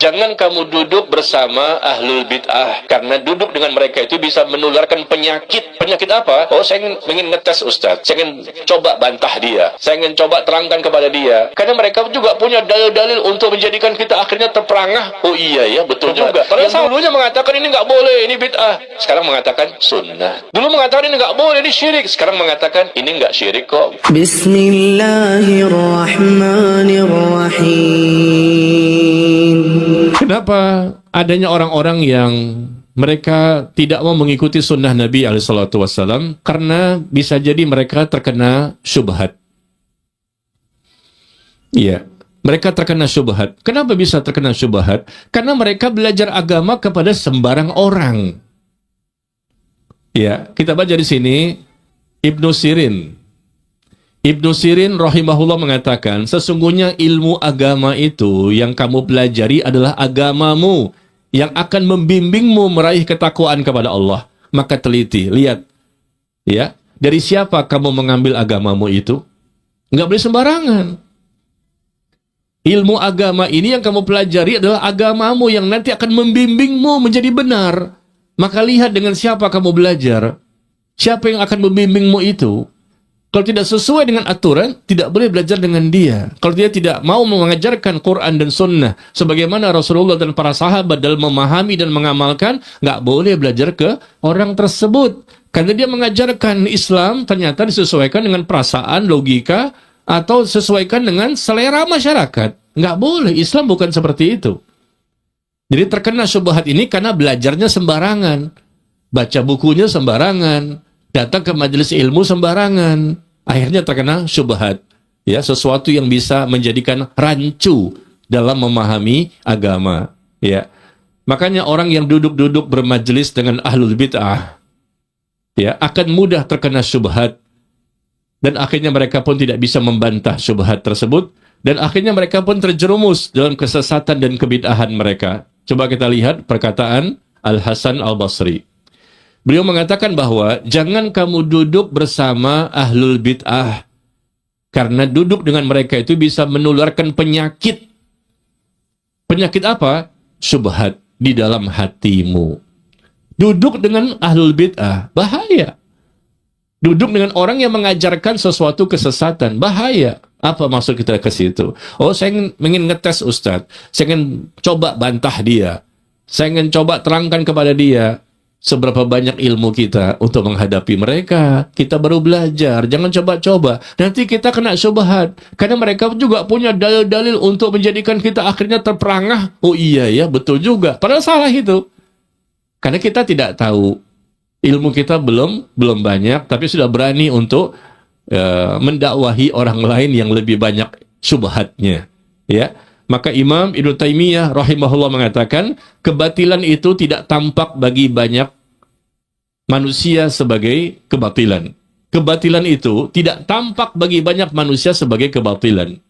Jangan kamu duduk bersama ahlul bid'ah, karena duduk dengan mereka itu bisa menularkan penyakit. Penyakit apa? Oh, saya ingin ngetes Ustaz, saya ingin coba bantah dia, saya ingin coba terangkan kepada dia, karena mereka juga punya dalil-dalil untuk menjadikan kita akhirnya terperangah. Oh iya ya, betul juga. Padahal dulunya mengatakan ini nggak boleh, ini bid'ah, sekarang mengatakan sunnah. Dulu mengatakan ini nggak boleh, ini syirik, sekarang mengatakan ini nggak syirik kok. Bismillahirrahmanirrahim. Kenapa adanya orang-orang yang mereka tidak mau mengikuti sunnah Nabi SAW? Karena bisa jadi mereka terkena syubhat. Iya, mereka terkena syubhat. Kenapa bisa terkena syubhat? Karena mereka belajar agama kepada sembarang orang. Ya, kita baca di sini Ibnu Sirin. Ibnu Sirin rahimahullah mengatakan, sesungguhnya ilmu agama itu yang kamu pelajari adalah agamamu yang akan membimbingmu meraih ketakwaan kepada Allah. Maka teliti, lihat, ya, dari siapa kamu mengambil agamamu itu? Nggak boleh sembarangan. Ilmu agama ini yang kamu pelajari adalah agamamu yang nanti akan membimbingmu menjadi benar. Maka lihat dengan siapa kamu belajar. Siapa yang akan membimbingmu itu? Kalau tidak sesuai dengan aturan, tidak boleh belajar dengan dia. Kalau dia tidak mau mengajarkan Quran dan Sunnah, sebagaimana Rasulullah dan para sahabat dalam memahami dan mengamalkan, nggak boleh belajar ke orang tersebut. Karena dia mengajarkan Islam, ternyata disesuaikan dengan perasaan, logika, atau sesuaikan dengan selera masyarakat. Nggak boleh, Islam bukan seperti itu. Jadi terkena syubhat ini karena belajarnya sembarangan. Baca bukunya sembarangan. Datang ke majelis ilmu sembarangan, akhirnya terkena syubhat, ya, sesuatu yang bisa menjadikan rancu dalam memahami agama, ya. Makanya orang yang duduk-duduk bermajelis dengan ahlul bid'ah, ya, akan mudah terkena syubhat, dan akhirnya mereka pun tidak bisa membantah syubhat tersebut, dan akhirnya mereka pun terjerumus dalam kesesatan dan kebid'ahan mereka. Coba kita lihat perkataan Al-Hasan Al-Basri. Beliau mengatakan bahwa jangan kamu duduk bersama ahlul bid'ah, karena duduk dengan mereka itu bisa menularkan penyakit. Penyakit apa? Syubhat di dalam hatimu. Duduk dengan ahlul bid'ah, bahaya. Duduk dengan orang yang mengajarkan sesuatu kesesatan, bahaya. Apa maksud kita ke situ? Oh, saya ingin ngetes Ustaz, saya ingin coba bantah dia, saya ingin coba terangkan kepada dia seberapa banyak ilmu kita untuk menghadapi mereka. Kita baru belajar, jangan coba-coba. Nanti kita kena syubhat. Karena mereka juga punya dalil-dalil untuk menjadikan kita akhirnya terperangah. Oh iya ya, betul juga. Padahal salah itu. Karena kita tidak tahu. Ilmu kita belum banyak, tapi sudah berani untuk mendakwahi orang lain yang lebih banyak syubhatnya. Ya. Maka Imam Ibnu Taimiyah rahimahullah mengatakan, kebatilan itu tidak tampak bagi banyak manusia sebagai kebatilan. Kebatilan itu tidak tampak bagi banyak manusia sebagai kebatilan,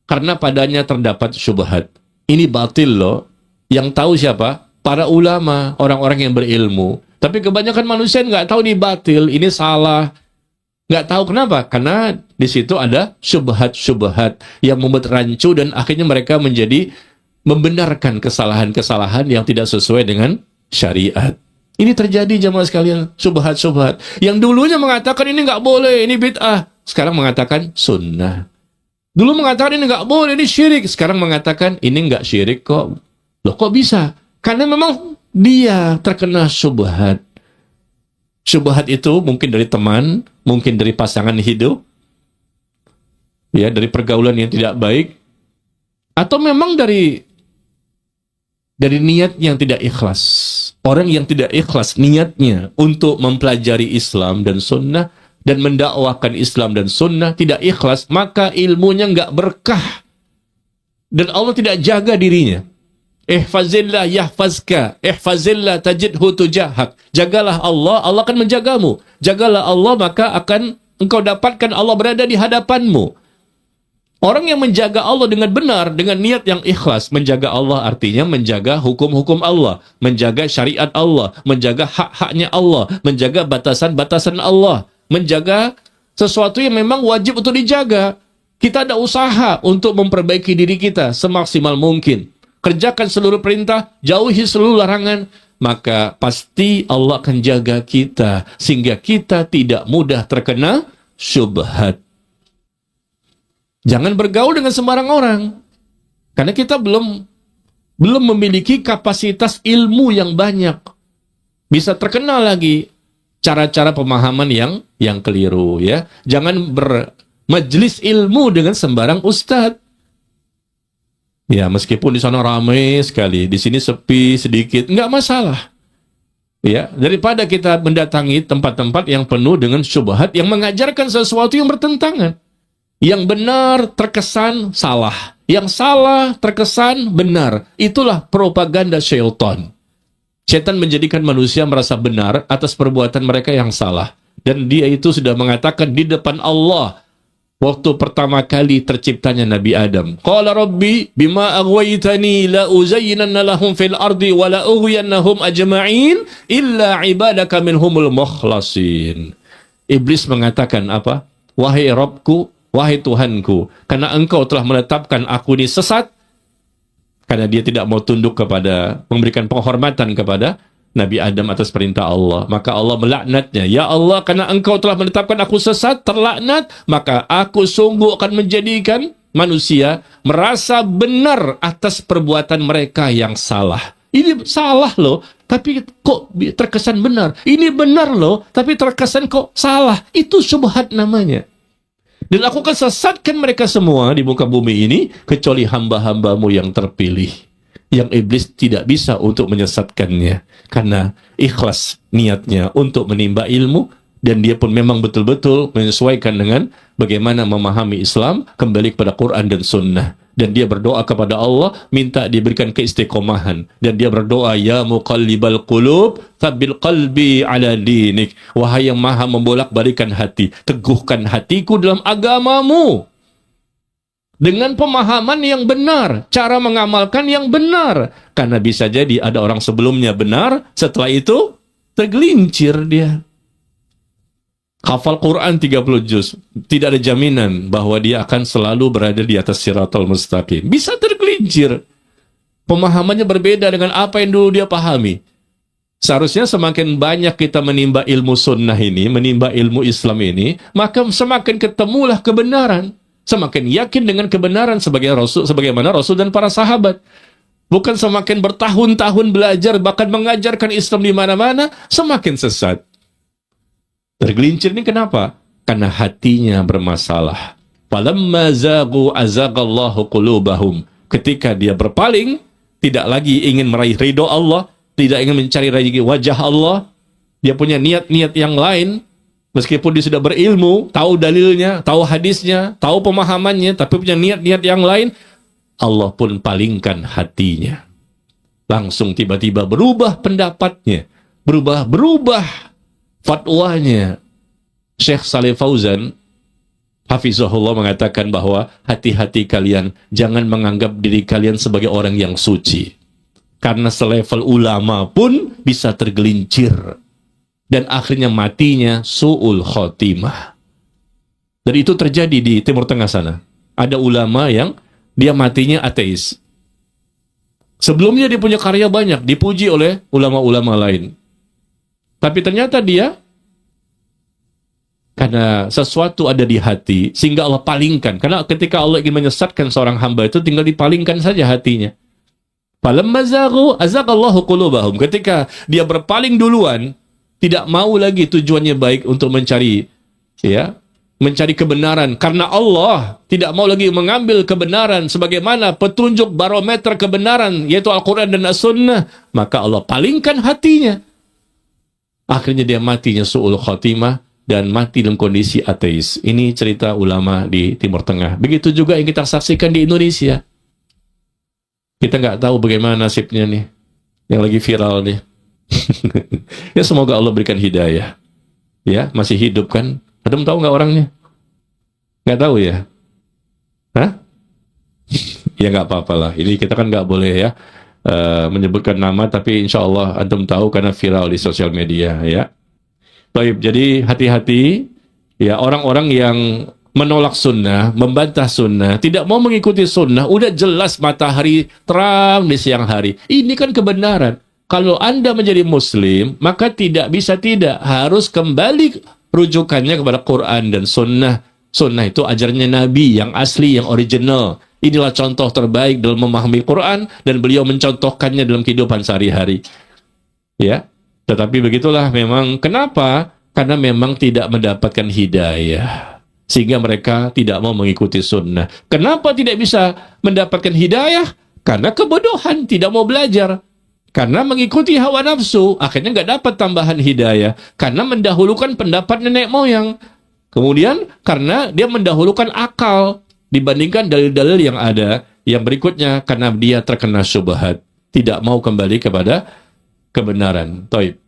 karena padanya terdapat syubhat. Ini batil loh. Yang tahu siapa? Para ulama, orang-orang yang berilmu. Tapi kebanyakan manusia nggak tahu ini batil, ini salah. Nggak tahu kenapa? Karena di situ ada syubhat-syubhat yang membuat rancu, dan akhirnya mereka menjadi membenarkan kesalahan-kesalahan yang tidak sesuai dengan syariat. Ini terjadi jamaah sekalian, syubhat-syubhat. Yang dulunya mengatakan ini nggak boleh, ini bid'ah, sekarang mengatakan sunnah. Dulu mengatakan ini nggak boleh, ini syirik, sekarang mengatakan ini nggak syirik kok. Loh, kok bisa? Karena memang dia terkena syubhat. Syubhat itu mungkin dari teman, mungkin dari pasangan hidup, ya, dari pergaulan yang tidak baik, atau memang dari niat yang tidak ikhlas. Orang yang tidak ikhlas niatnya untuk mempelajari Islam dan Sunnah dan mendakwakan Islam dan Sunnah, tidak ikhlas, maka ilmunya nggak berkah, dan Allah tidak jaga dirinya. Ihfazillah yahfazka, ihfazillah tajidhu tujahak. Jagalah Allah, Allah akan menjagamu. Jagalah Allah, maka akan engkau dapatkan Allah berada di hadapanmu. Orang yang menjaga Allah dengan benar, dengan niat yang ikhlas, menjaga Allah artinya menjaga hukum-hukum Allah, menjaga syariat Allah, menjaga hak-haknya Allah, menjaga batasan-batasan Allah, menjaga sesuatu yang memang wajib untuk dijaga. Kita ada usaha untuk memperbaiki diri kita semaksimal mungkin. kerjakan seluruh perintah, jauhi seluruh larangan, maka pasti Allah akan jaga kita sehingga kita tidak mudah terkena syubhat. Jangan bergaul dengan sembarang orang, karena kita belum memiliki kapasitas ilmu yang banyak. Bisa terkena lagi cara-cara pemahaman yang keliru, ya. Jangan bermajlis ilmu dengan sembarang ustadz. Ya, meskipun di sana ramai sekali, di sini sepi sedikit, nggak masalah. Ya, daripada kita mendatangi tempat-tempat yang penuh dengan syubhat yang mengajarkan sesuatu yang bertentangan. Yang benar terkesan salah, yang salah terkesan benar. Itulah propaganda syaitan. Syaitan menjadikan manusia merasa benar atas perbuatan mereka yang salah. Dan dia itu sudah mengatakan di depan Allah waktu pertama kali terciptanya Nabi Adam. Qala rabbi bima aghwaytani la uzayyinanna lahum fil ardi wa la ughwiyannahum ajma'in illa ibadaka minhumul mukhlasin. Iblis mengatakan apa? Wahai Rabbku, wahai Tuhanku, karena engkau telah menetapkan aku ini sesat, karena dia tidak mau tunduk kepada, memberikan penghormatan kepada Nabi Adam atas perintah Allah, maka Allah melaknatnya. Ya Allah, karena engkau telah menetapkan aku sesat, terlaknat, maka aku sungguh akan menjadikan manusia merasa benar atas perbuatan mereka yang salah. Ini salah loh, tapi kok terkesan benar. Ini benar loh, tapi terkesan kok salah. Itu syubhat namanya. Dan aku akan sesatkan mereka semua di muka bumi ini, kecuali hamba-hambamu yang terpilih. Yang iblis tidak bisa untuk menyesatkannya. Karena ikhlas niatnya untuk menimba ilmu, dan dia pun memang betul-betul menyesuaikan dengan bagaimana memahami Islam, kembali kepada Quran dan Sunnah. Dan dia berdoa kepada Allah, minta diberikan keistiqomahan. Dan dia berdoa, ya muqallibal qulub, tsabil qalbi ala dinik. Wahai yang maha membolak-balikan hati, teguhkan hatiku dalam agamamu. Dengan pemahaman yang benar, cara mengamalkan yang benar. Karena bisa jadi ada orang sebelumnya benar, setelah itu tergelincir dia. Hafal Quran 30 juz, tidak ada jaminan bahwa dia akan selalu berada di atas siratal mustaqim. Bisa tergelincir. Pemahamannya berbeda dengan apa yang dulu dia pahami. Seharusnya semakin banyak kita menimba ilmu sunnah ini, menimba ilmu Islam ini, maka semakin ketemulah kebenaran. Semakin yakin dengan kebenaran sebagaimana Rasul dan para sahabat. Bukan semakin bertahun-tahun belajar, bahkan mengajarkan Islam di mana-mana, semakin sesat. Tergelincir ini kenapa? Karena hatinya bermasalah. Falamma zaghu azaghallahu qulubahum. Ketika dia berpaling, tidak lagi ingin meraih ridho Allah, tidak ingin mencari wajah Allah, dia punya niat-niat yang lain, meskipun dia sudah berilmu, tahu dalilnya, tahu hadisnya, tahu pemahamannya, tapi punya niat-niat yang lain, Allah pun palingkan hatinya. Langsung tiba-tiba berubah pendapatnya, berubah fatwanya. Syekh Saleh Fauzan hafizahullah mengatakan bahwa hati-hati kalian, jangan menganggap diri kalian sebagai orang yang suci. Karena selevel ulama pun bisa tergelincir. Dan akhirnya matinya su'ul khotimah. Dan itu terjadi di Timur Tengah sana. Ada ulama yang dia matinya ateis. Sebelumnya dia punya karya banyak, dipuji oleh ulama-ulama lain. Tapi ternyata dia, karena sesuatu ada di hati, sehingga Allah palingkan. Karena ketika Allah ingin menyesatkan seorang hamba itu, tinggal dipalingkan saja hatinya. Falamma zaghu azaghallahu qulubahum. Ketika dia berpaling duluan, tidak mau lagi tujuannya baik untuk mencari kebenaran. Karena Allah tidak mau lagi mengambil kebenaran sebagaimana petunjuk barometer kebenaran, yaitu Al-Quran dan As-Sunnah. Maka Allah palingkan hatinya. Akhirnya dia matinya su'ul khotimah dan mati dalam kondisi ateis. Ini cerita ulama di Timur Tengah. Begitu juga yang kita saksikan di Indonesia. Kita nggak tahu bagaimana nasibnya nih, yang lagi viral nih. Ya semoga Allah berikan hidayah. Ya, masih hidup kan? Adem tahu nggak orangnya? Nggak tahu ya? Hah? Ya nggak apa-apa lah. Ini kita kan nggak boleh ya menyebutkan nama, tapi insya Allah antum tahu karena viral di sosial media ya. Baik, jadi hati-hati ya orang-orang yang menolak sunnah, membantah sunnah, tidak mau mengikuti sunnah, udah jelas matahari terang di siang hari. Ini kan kebenaran. Kalau Anda menjadi Muslim, maka tidak bisa tidak. Harus kembali rujukannya kepada Quran dan sunnah. Sunnah itu ajarannya Nabi yang asli, yang original. Inilah contoh terbaik dalam memahami Quran dan beliau mencontohkannya dalam kehidupan sehari-hari. Ya, tetapi begitulah memang. Kenapa? Karena memang tidak mendapatkan hidayah. Sehingga mereka tidak mau mengikuti sunnah. Kenapa tidak bisa mendapatkan hidayah? Karena kebodohan, tidak mau belajar. Karena mengikuti hawa nafsu, akhirnya nggak dapat tambahan hidayah. Karena mendahulukan pendapat nenek moyang. Kemudian karena dia mendahulukan akal dibandingkan dalil-dalil yang ada. Yang berikutnya karena dia terkena syubhat, tidak mau kembali kepada kebenaran. Taib.